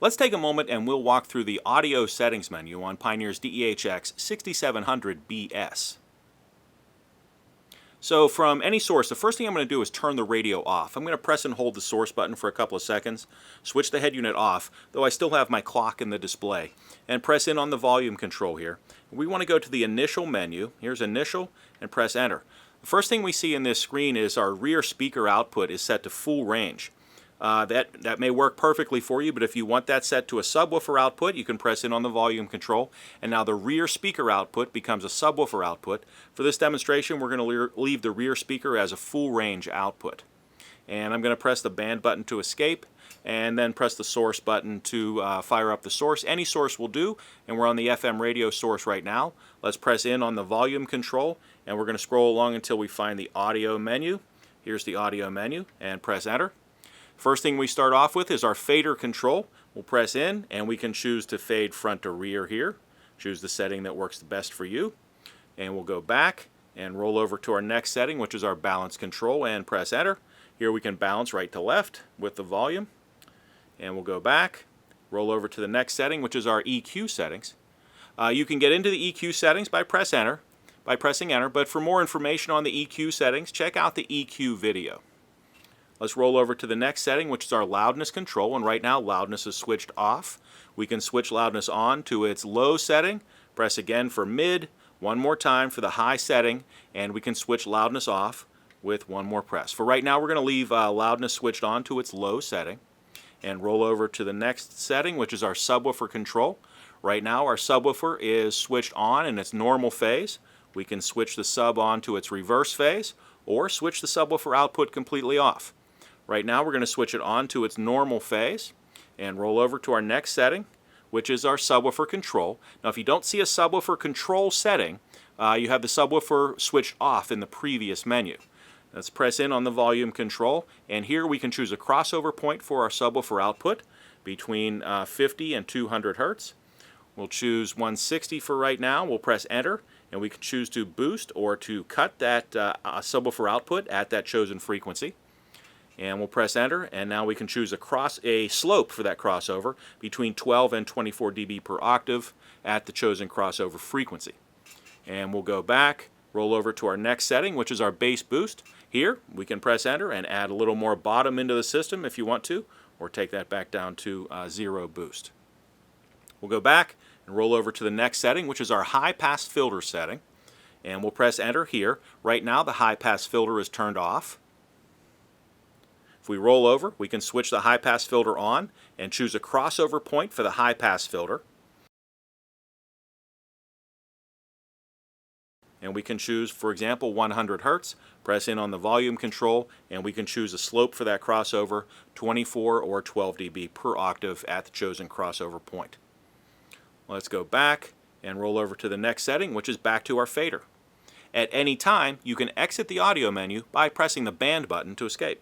Let's take a moment and we'll walk through the audio settings menu on Pioneer's DEH-X6700BS. So from any source, the first thing I'm going to do is turn the radio off. I'm going to press and hold the source button for a couple of seconds, switch the head unit off, though I still have my clock in the display, and press in on the volume control here. We want to go to the initial menu. Here's initial, and press enter. The first thing we see in this screen is our rear speaker output is set to full range. That may work perfectly for you, but if you want that set to a subwoofer output, you can press in on the volume control, and now the rear speaker output becomes a subwoofer output. For this demonstration, we're going to leave the rear speaker as a full range output. And I'm going to press the band button to escape, and then press the source button to fire up the source. Any source will do, and we're on the FM radio source right now. Let's press in on the volume control, and we're going to scroll along until we find the audio menu. Here's the audio menu, and press enter. First thing we start off with is our fader control. We'll press in and we can choose to fade front to rear here. Choose the setting that works the best for you. And we'll go back and roll over to our next setting, which is our balance control, and press enter. Here we can balance right to left with the volume. And we'll go back, roll over to the next setting, which is our EQ settings. You can get into the EQ settings by pressing enter, but for more information on the EQ settings, check out the EQ video. Let's roll over to the next setting, which is our loudness control, and right now loudness is switched off. We can switch loudness on to its low setting, press again for mid, one more time for the high setting, and we can switch loudness off with one more press. For right now, we're going to leave loudness switched on to its low setting, and roll over to the next setting, which is our subwoofer control. Right now, our subwoofer is switched on in its normal phase. We can switch the sub on to its reverse phase, or switch the subwoofer output completely off. Right now we're going to switch it on to its normal phase and roll over to our next setting, which is our subwoofer control. Now if you don't see a subwoofer control setting, you have the subwoofer switched off in the previous menu. Let's press in on the volume control, and here we can choose a crossover point for our subwoofer output between 50 and 200 hertz. We'll choose 160 for right now. We'll press enter, and we can choose to boost or to cut that subwoofer output at that chosen frequency. And we'll press enter, and now we can choose a slope for that crossover between 12 and 24 dB per octave at the chosen crossover frequency. And we'll go back, roll over to our next setting, which is our bass boost. Here we can press enter and add a little more bottom into the system if you want to, or take that back down to 0 boost. We'll go back and roll over to the next setting, which is our high pass filter setting, and we'll press enter here. Right now the high pass filter is turned off. If we roll over, we can switch the high pass filter on and choose a crossover point for the high pass filter. And we can choose, for example, 100 hertz, press in on the volume control, and we can choose a slope for that crossover, 24 or 12 dB per octave at the chosen crossover point. Let's go back and roll over to the next setting, which is back to our fader. At any time, you can exit the audio menu by pressing the band button to escape.